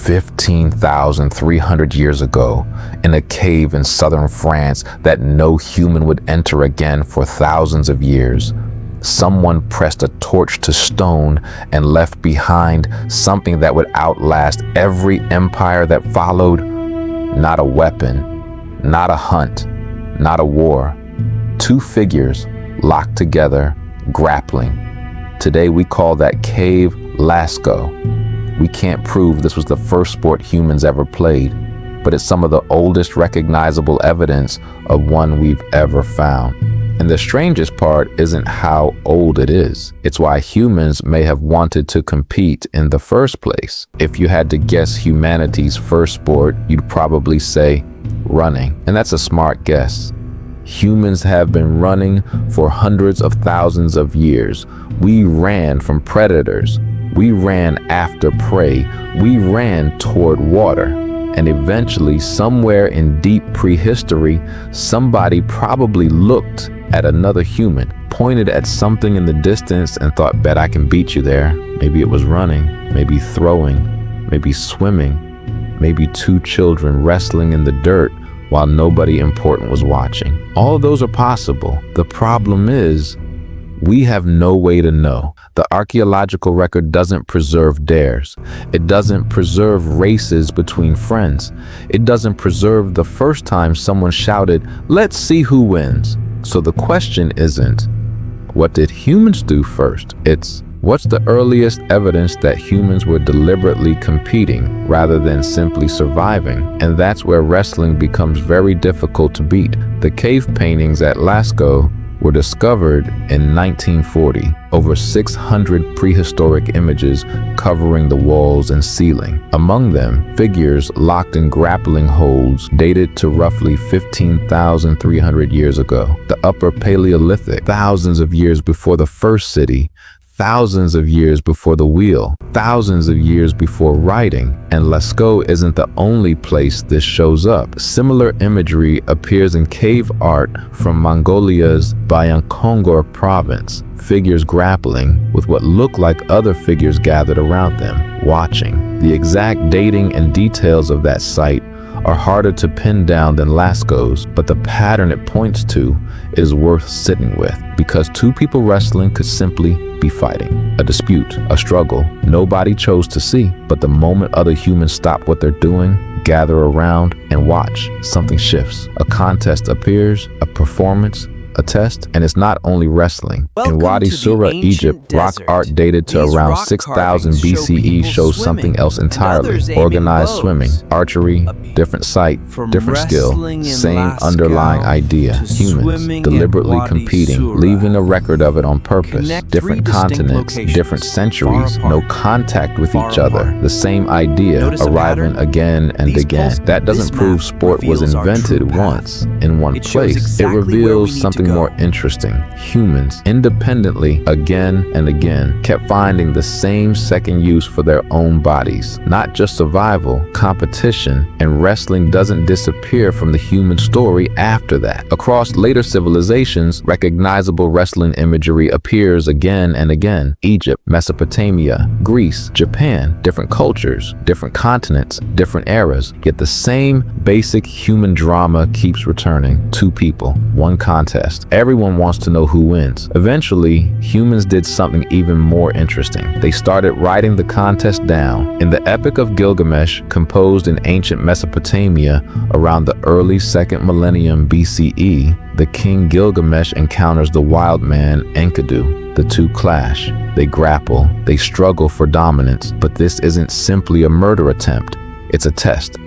15,300 years ago, in a cave in southern France that no human would enter again for thousands of years, someone pressed a torch to stone and left behind something that would outlast every empire that followed. Not a weapon, not a hunt, not a war. Two figures locked together, grappling. Today we call that cave Lascaux. We can't prove this was the first sport humans ever played, but it's some of the oldest recognizable evidence of one we've ever found. And the strangest part isn't how old it is. It's why humans may have wanted to compete in the first place. If you had to guess humanity's first sport, you'd probably say running. And that's a smart guess. Humans have been running for hundreds of thousands of years. We ran from predators. We ran after prey. We ran toward water. And eventually, somewhere in deep prehistory, somebody probably looked at another human, pointed at something in the distance and thought, bet I can beat you there. Maybe it was running, maybe throwing, maybe swimming, maybe two children wrestling in the dirt while nobody important was watching. All of those are possible. The problem is, we have no way to know. The archaeological record doesn't preserve dares. It doesn't preserve races between friends. It doesn't preserve the first time someone shouted, let's see who wins. So the question isn't, what did humans do first? It's, what's the earliest evidence that humans were deliberately competing rather than simply surviving? And that's where wrestling becomes very difficult to beat. The cave paintings at Lascaux were discovered in 1940. Over 600 prehistoric images covering the walls and ceiling. Among them, figures locked in grappling holds dated to roughly 15,300 years ago. The Upper Paleolithic, thousands of years before the first city, thousands of years before the wheel, thousands of years before writing. And Lascaux isn't the only place this shows up. Similar imagery appears in cave art from Mongolia's Bayangkongor province. Figures grappling with what look like other figures gathered around them, watching. The exact dating and details of that site are harder to pin down than Lascaux's, but the pattern it points to is worth sitting with, because two people wrestling could simply be fighting. A dispute, a struggle, nobody chose to see, but the moment other humans stop what they're doing, gather around and watch, something shifts. A contest appears, a performance, a test, and it's not only wrestling. In Wadi Sura, Egypt, rock art dated to around 6000 BCE shows something else entirely. Organized swimming, archery, different site, different skill, same underlying idea. Humans deliberately competing, leaving a record of it on purpose. Different continents, different centuries, no contact with each other. The same idea, arriving again and again. That doesn't prove sport was invented once, in one place. It reveals something more interesting. Humans, independently, again and again, kept finding the same second use for their own bodies. Not just survival, competition, and wrestling doesn't disappear from the human story after that. Across later civilizations, recognizable wrestling imagery appears again and again. Egypt, Mesopotamia, Greece, Japan, different cultures, different continents, different eras, yet the same basic human drama keeps returning. Two people, one contest. Everyone wants to know who wins. Eventually, humans did something even more interesting. They started writing the contest down. In the Epic of Gilgamesh, composed in ancient Mesopotamia around the early 2nd millennium BCE, the king Gilgamesh encounters the wild man Enkidu. The two clash. They grapple. They struggle for dominance. But this isn't simply a murder attempt. It's a test.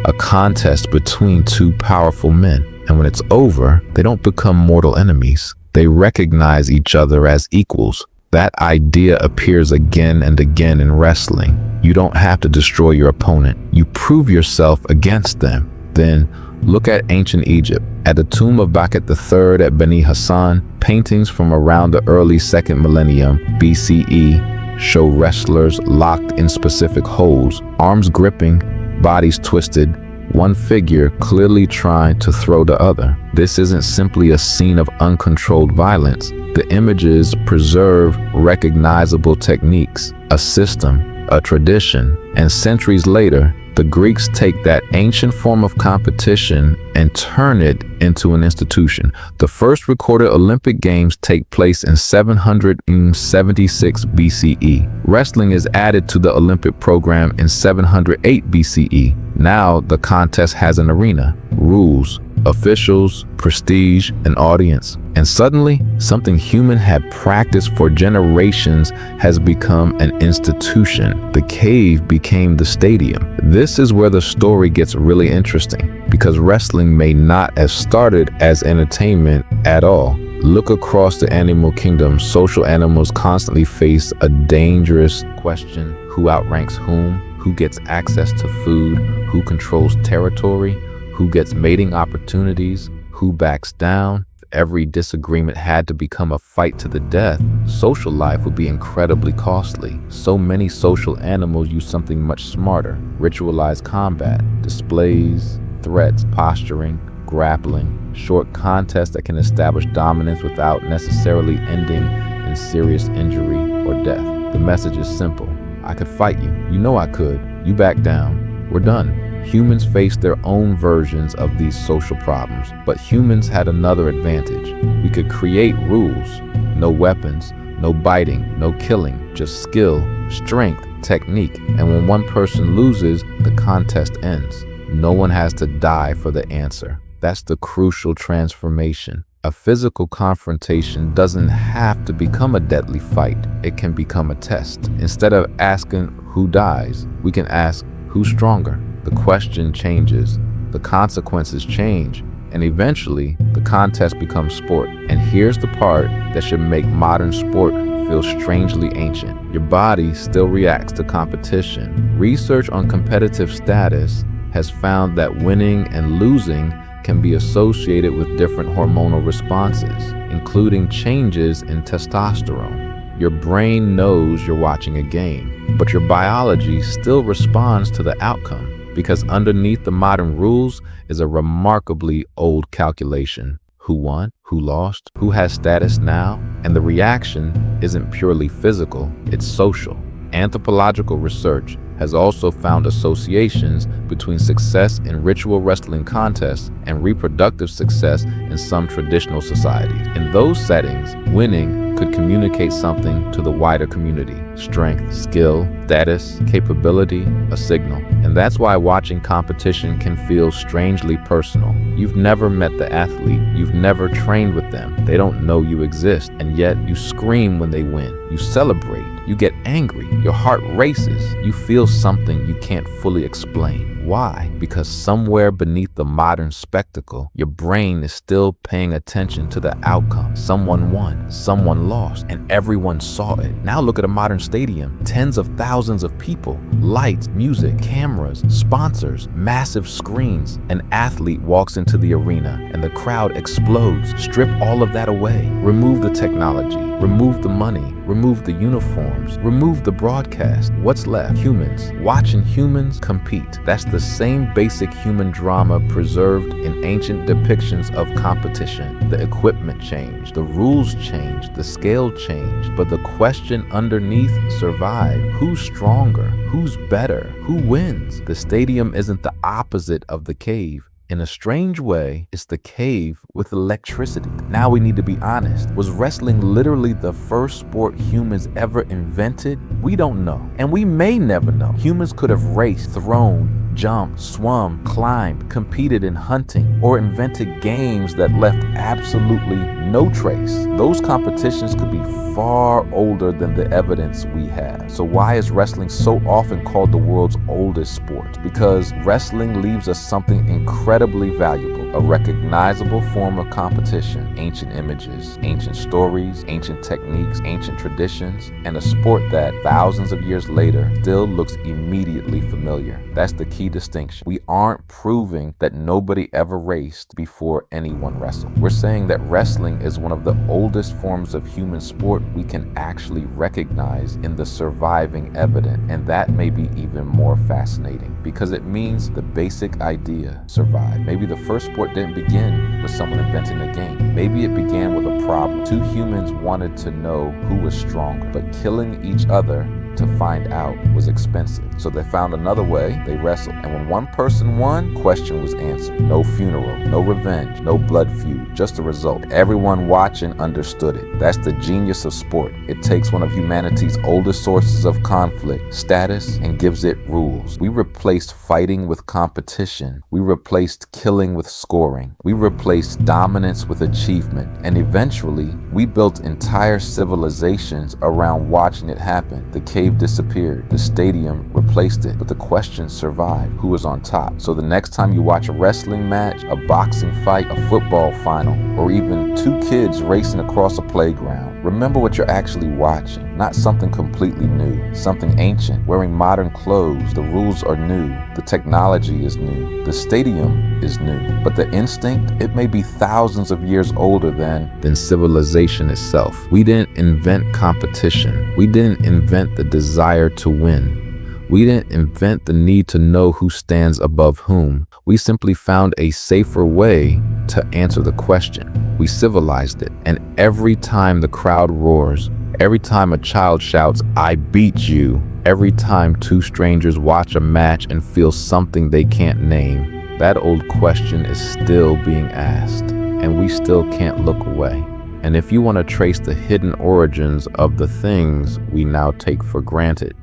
A contest between two powerful men. And when it's over, they don't become mortal enemies. They recognize each other as equals. That idea appears again and again in wrestling. You don't have to destroy your opponent. You prove yourself against them. Then look at ancient Egypt. At the tomb of Bakhet III at Beni Hassan, paintings from around the early 2nd millennium BCE show wrestlers locked in specific holds, arms gripping, bodies twisted, one figure clearly trying to throw the other. This isn't simply a scene of uncontrolled violence. The images preserve recognizable techniques, a system, a tradition, and centuries later, the Greeks take that ancient form of competition and turn it into an institution. The first recorded Olympic Games take place in 776 BCE. Wrestling is added to the Olympic program in 708 BCE. Now the contest has an arena, rules, officials, prestige, and audience. And suddenly, something human had practiced for generations has become an institution. The cave became the stadium. This is where the story gets really interesting, because wrestling may not have started as entertainment at all. Look across the animal kingdom. Social animals constantly face a dangerous question: who outranks whom? Who gets access to food? Who controls territory? Who gets mating opportunities? Who backs down? If every disagreement had to become a fight to the death, social life would be incredibly costly. So many social animals use something much smarter: ritualized combat, displays, threats, posturing, grappling, short contests that can establish dominance without necessarily ending in serious injury or death. The message is simple: I could fight you. You know I could. You back down. We're done. Humans face their own versions of these social problems, but humans had another advantage. We could create rules. No weapons, no biting, no killing, just skill, strength, technique. And when one person loses, the contest ends. No one has to die for the answer. That's the crucial transformation. A physical confrontation doesn't have to become a deadly fight. It can become a test. Instead of asking who dies, we can ask who's stronger. The question changes, the consequences change, and eventually the contest becomes sport. And here's the part that should make modern sport feel strangely ancient. Your body still reacts to competition. Research on competitive status has found that winning and losing can be associated with different hormonal responses, including changes in testosterone. Your brain knows you're watching a game, but your biology still responds to the outcome, because underneath the modern rules is a remarkably old calculation. Who won? Who lost? Who has status now? And the reaction isn't purely physical, it's social. Anthropological research has also found associations between success in ritual wrestling contests and reproductive success in some traditional societies. In those settings, winning could communicate something to the wider community: strength, skill, status, capability, a signal. And that's why watching competition can feel strangely personal. You've never met the athlete, you've never trained with them, they don't know you exist, and yet you scream when they win, you celebrate, you get angry, your heart races, you feel something you can't fully explain. Why? Because somewhere beneath the modern spectacle, your brain is still paying attention to the outcome. Someone won, someone lost, and everyone saw it. Now look at a modern stadium. Tens of thousands of people, lights, music, cameras, sponsors, massive screens. An athlete walks into the arena and the crowd explodes. Strip all of that away. Remove the technology, remove the money, remove the uniforms, remove the broadcast. What's left? Humans. Watching humans compete. That's the same basic human drama preserved in ancient depictions of competition. The equipment changed, the rules changed, the scale changed, but the question underneath survived. Who's stronger? Who's better? Who wins? The stadium isn't the opposite of the cave. In a strange way, it's the cave with electricity. Now we need to be honest. Was wrestling literally the first sport humans ever invented? We don't know, and we may never know. Humans could have raced, thrown, jumped, swum, climbed, competed in hunting, or invented games that left absolutely no trace. Those competitions could be far older than the evidence we have. So why is wrestling so often called the world's oldest sport? Because wrestling leaves us something incredibly valuable: a recognizable form of competition, ancient images, ancient stories, ancient techniques, ancient traditions, and a sport that thousands of years later still looks immediately familiar. That's the key distinction. We aren't proving that nobody ever raced before anyone wrestled. We're saying that wrestling is one of the oldest forms of human sport we can actually recognize in the surviving evidence. And that may be even more fascinating, because it means the basic idea survived. Maybe the first sport didn't begin with someone inventing a game. Maybe it began with a problem. Two humans wanted to know who was stronger, but killing each other to find out was expensive. So they found another way. They wrestled. And when one person won, question was answered. No funeral, no revenge, no blood feud, just the result. Everyone watching understood it. That's the genius of sport. It takes one of humanity's oldest sources of conflict, status, and gives it rules. We replaced fighting with competition. We replaced killing with scoring. We replaced dominance with achievement. And eventually, we built entire civilizations around watching it happen. The cave disappeared. The stadium replaced it. But the question survived. Who was on top? So the next time you watch a wrestling match, a boxing fight, a football final, or even two kids racing across a playground, remember what you're actually watching. Not something completely new. Something ancient. Wearing modern clothes. The rules are new. The technology is new. The stadium is new. But the instinct, it may be thousands of years older than civilization itself. We didn't invent competition. We didn't invent the desire to win. We didn't invent the need to know who stands above whom. We simply found a safer way to answer the question. We civilized it. And every time the crowd roars, every time a child shouts, "I beat you," every time two strangers watch a match and feel something they can't name, that old question is still being asked, and we still can't look away. And if you want to trace the hidden origins of the things we now take for granted,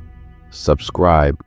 subscribe